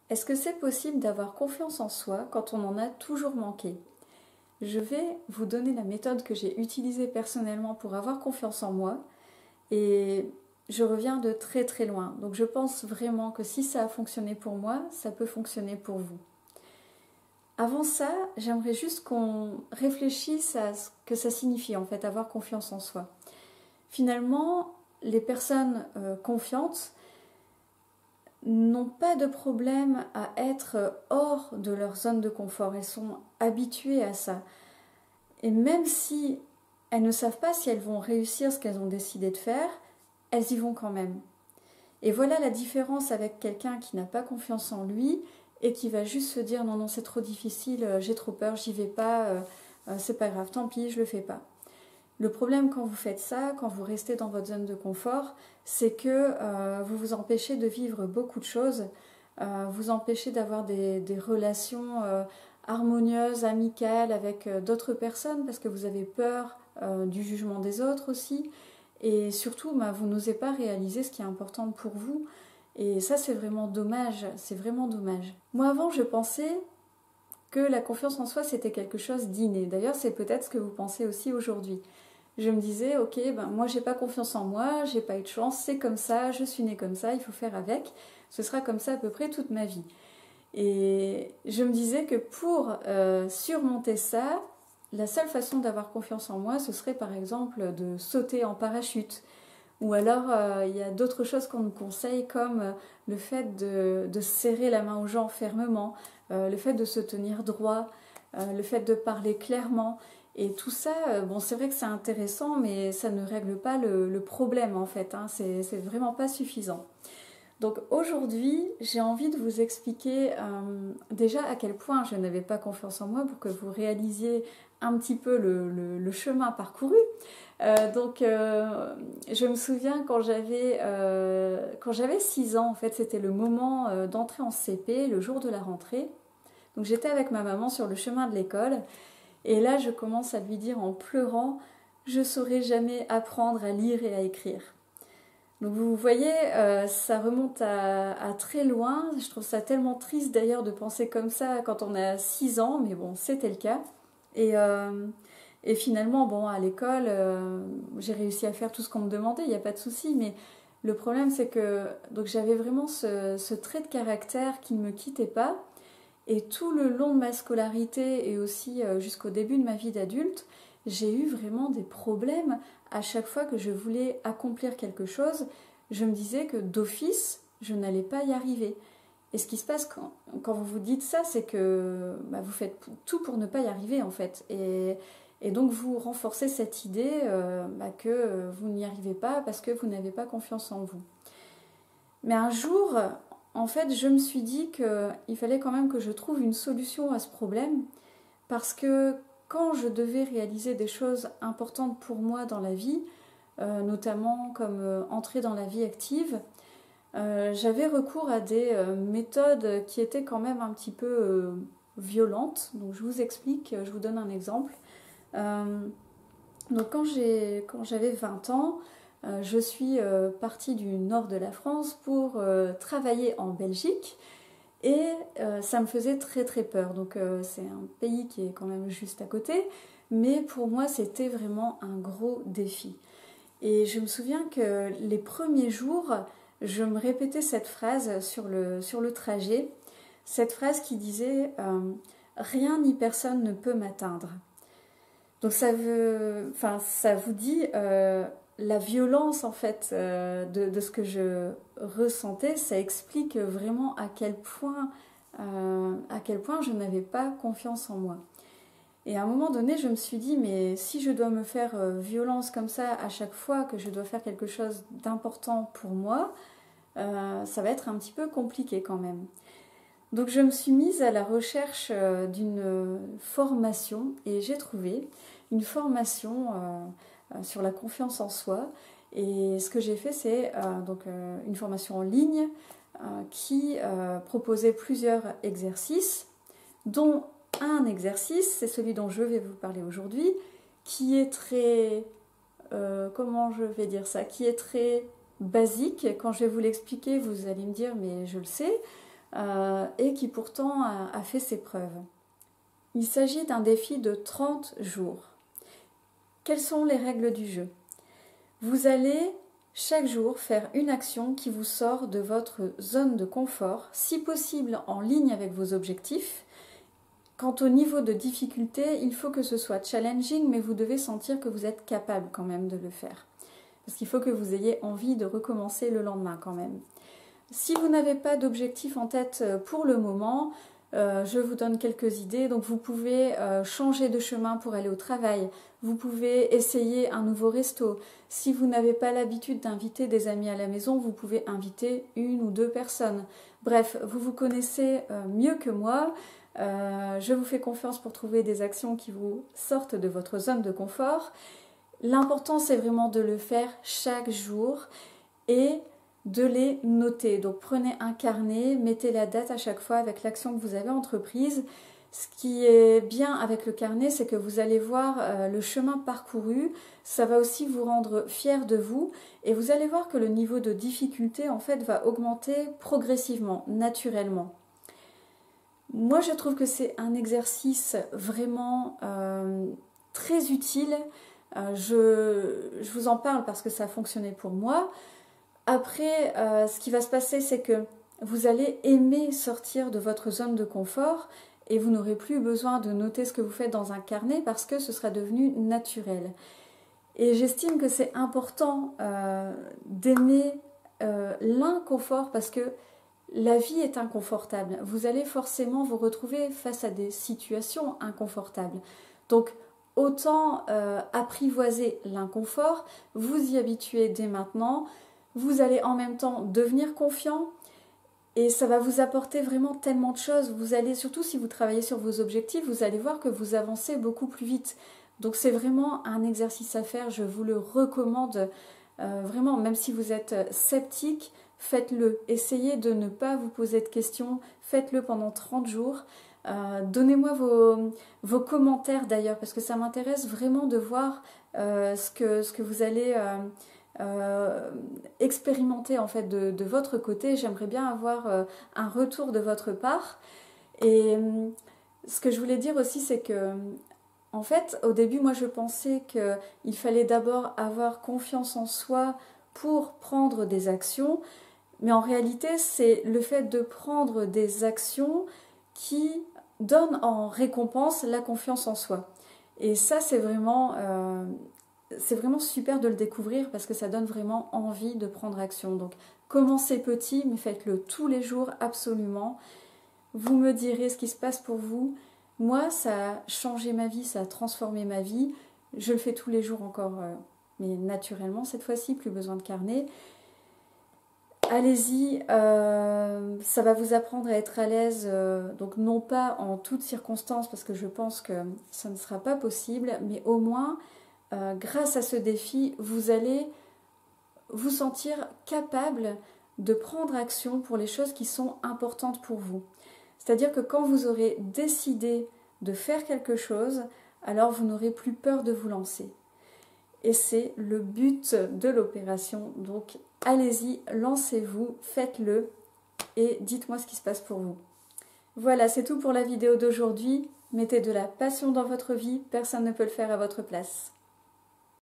Est-ce que c'est possible d'avoir confiance en soi quand on en a toujours manqué? Je vais vous donner la méthode que j'ai utilisée personnellement pour avoir confiance en moi et je reviens de très très loin. Donc je pense vraiment que si ça a fonctionné pour moi, ça peut fonctionner pour vous. Avant ça, j'aimerais juste qu'on réfléchisse à ce que ça signifie en fait, avoir confiance en soi. Finalement, les personnes confiantes n'ont pas de problème à être hors de leur zone de confort. Elles sont habituées à ça. Et même si elles ne savent pas si elles vont réussir ce qu'elles ont décidé de faire, elles y vont quand même. Et voilà la différence avec quelqu'un qui n'a pas confiance en lui et qui va juste se dire non, c'est trop difficile, j'ai trop peur, j'y vais pas, c'est pas grave, tant pis, je le fais pas. Le problème quand vous faites ça, quand vous restez dans votre zone de confort, c'est que vous vous empêchez de vivre beaucoup de choses, vous empêchez d'avoir des relations harmonieuses, amicales avec d'autres personnes parce que vous avez peur du jugement des autres aussi. Et surtout, vous n'osez pas réaliser ce qui est important pour vous. Et ça, c'est vraiment dommage. C'est vraiment dommage. Moi, avant, je pensais que la confiance en soi, c'était quelque chose d'inné. D'ailleurs, c'est peut-être ce que vous pensez aussi aujourd'hui. Je me disais, ok, moi, j'ai pas confiance en moi, j'ai pas eu de chance, c'est comme ça, je suis née comme ça, il faut faire avec. Ce sera comme ça à peu près toute ma vie. Et je me disais que pour surmonter ça, la seule façon d'avoir confiance en moi, ce serait par exemple de sauter en parachute. Ou alors, il y a d'autres choses qu'on nous conseille, comme le fait de serrer la main aux gens fermement, le fait de se tenir droit, le fait de parler clairement. Et tout ça, c'est vrai que c'est intéressant, mais ça ne règle pas le problème en fait. C'est vraiment pas suffisant. Donc aujourd'hui, j'ai envie de vous expliquer déjà à quel point je n'avais pas confiance en moi pour que vous réalisiez un petit peu le chemin parcouru. Je me souviens quand j'avais 6 ans, en fait, c'était le moment d'entrer en CP, le jour de la rentrée. Donc j'étais avec ma maman sur le chemin de l'école et là je commence à lui dire en pleurant « Je ne saurais jamais apprendre à lire et à écrire ». Donc vous voyez, ça remonte à très loin. Je trouve ça tellement triste d'ailleurs de penser comme ça quand on a 6 ans, mais bon, c'était le cas. Et finalement, à l'école, j'ai réussi à faire tout ce qu'on me demandait, il n'y a pas de souci, mais le problème c'est que donc j'avais vraiment ce trait de caractère qui ne me quittait pas. Et tout le long de ma scolarité et aussi jusqu'au début de ma vie d'adulte, j'ai eu vraiment des problèmes. À chaque fois que je voulais accomplir quelque chose, je me disais que d'office, je n'allais pas y arriver. Et ce qui se passe quand vous vous dites ça, c'est que vous faites tout pour ne pas y arriver en fait. Et donc vous renforcez cette idée que vous n'y arrivez pas parce que vous n'avez pas confiance en vous. Mais un jour, en fait, je me suis dit qu'il fallait quand même que je trouve une solution à ce problème parce que quand je devais réaliser des choses importantes pour moi dans la vie, notamment comme entrer dans la vie active, j'avais recours à des méthodes qui étaient quand même un petit peu violentes. Donc je vous explique, je vous donne un exemple. Donc quand j'avais 20 ans, je suis partie du nord de la France pour travailler en Belgique. Et ça me faisait très très peur. Donc c'est un pays qui est quand même juste à côté, mais pour moi c'était vraiment un gros défi. Et je me souviens que les premiers jours, je me répétais cette phrase sur le trajet, cette phrase qui disait rien ni personne ne peut m'atteindre. Donc ça vous dit la violence en fait de ce que je ressentais, ça explique vraiment à quel point je n'avais pas confiance en moi. Et à un moment donné, je me suis dit, mais si je dois me faire violence comme ça à chaque fois que je dois faire quelque chose d'important pour moi, ça va être un petit peu compliqué quand même. Donc je me suis mise à la recherche d'une formation et j'ai trouvé une formation sur la confiance en soi. Et ce que j'ai fait, c'est une formation en ligne qui proposait plusieurs exercices, dont un exercice, c'est celui dont je vais vous parler aujourd'hui, qui est très, comment je vais dire ça, qui est très basique. Quand je vais vous l'expliquer, vous allez me dire, mais je le sais. et qui pourtant a fait ses preuves. Il s'agit d'un défi de 30 jours. Quelles sont les règles du jeu? Vous allez chaque jour faire une action qui vous sort de votre zone de confort, si possible en ligne avec vos objectifs. Quant au niveau de difficulté, il faut que ce soit challenging, mais vous devez sentir que vous êtes capable quand même de le faire. Parce qu'il faut que vous ayez envie de recommencer le lendemain quand même. Si vous n'avez pas d'objectif en tête pour le moment, je vous donne quelques idées. Donc vous pouvez changer de chemin pour aller au travail. Vous pouvez essayer un nouveau resto. Si vous n'avez pas l'habitude d'inviter des amis à la maison, vous pouvez inviter 1 ou 2 personnes. Bref, vous vous connaissez mieux que moi. Je vous fais confiance pour trouver des actions qui vous sortent de votre zone de confort. L'important, c'est vraiment de le faire chaque jour et de les noter. Donc prenez un carnet, mettez la date à chaque fois avec l'action que vous avez entreprise. Ce qui est bien avec le carnet, c'est que vous allez voir le chemin parcouru. Ça va aussi vous rendre fier de vous et vous allez voir que le niveau de difficulté en fait va augmenter progressivement, naturellement. Moi, je trouve que c'est un exercice vraiment très utile. Je vous en parle parce que ça a fonctionné pour moi. Après, ce qui va se passer, c'est que vous allez aimer sortir de votre zone de confort et vous n'aurez plus besoin de noter ce que vous faites dans un carnet parce que ce sera devenu naturel. Et j'estime que c'est important d'aimer l'inconfort parce que la vie est inconfortable. Vous allez forcément vous retrouver face à des situations inconfortables. Donc, autant apprivoiser l'inconfort, vous y habituer dès maintenant. Vous allez en même temps devenir confiant et ça va vous apporter vraiment tellement de choses. Vous allez, surtout si vous travaillez sur vos objectifs, vous allez voir que vous avancez beaucoup plus vite. Donc, c'est vraiment un exercice à faire. Je vous le recommande vraiment, même si vous êtes sceptique. Faites-le, essayez de ne pas vous poser de questions, faites-le pendant 30 jours. Donnez-moi vos commentaires d'ailleurs, parce que ça m'intéresse vraiment de voir ce que vous allez expérimenter en fait de votre côté. J'aimerais bien avoir un retour de votre part. Et ce que je voulais dire aussi, c'est que en fait, au début, moi je pensais qu'il fallait d'abord avoir confiance en soi pour prendre des actions. Mais en réalité, c'est le fait de prendre des actions qui donnent en récompense la confiance en soi. Et ça, c'est vraiment super de le découvrir parce que ça donne vraiment envie de prendre action. Donc, commencez petit, mais faites-le tous les jours, absolument. Vous me direz ce qui se passe pour vous. Moi, ça a changé ma vie, ça a transformé ma vie. Je le fais tous les jours encore, mais naturellement cette fois-ci, plus besoin de carnet. Allez-y, ça va vous apprendre à être à l'aise, donc non pas en toutes circonstances, parce que je pense que ça ne sera pas possible, mais au moins, grâce à ce défi, vous allez vous sentir capable de prendre action pour les choses qui sont importantes pour vous. C'est-à-dire que quand vous aurez décidé de faire quelque chose, alors vous n'aurez plus peur de vous lancer. Et c'est le but de l'opération. Donc allez-y, lancez-vous, faites-le et dites-moi ce qui se passe pour vous. Voilà, c'est tout pour la vidéo d'aujourd'hui. Mettez de la passion dans votre vie, personne ne peut le faire à votre place.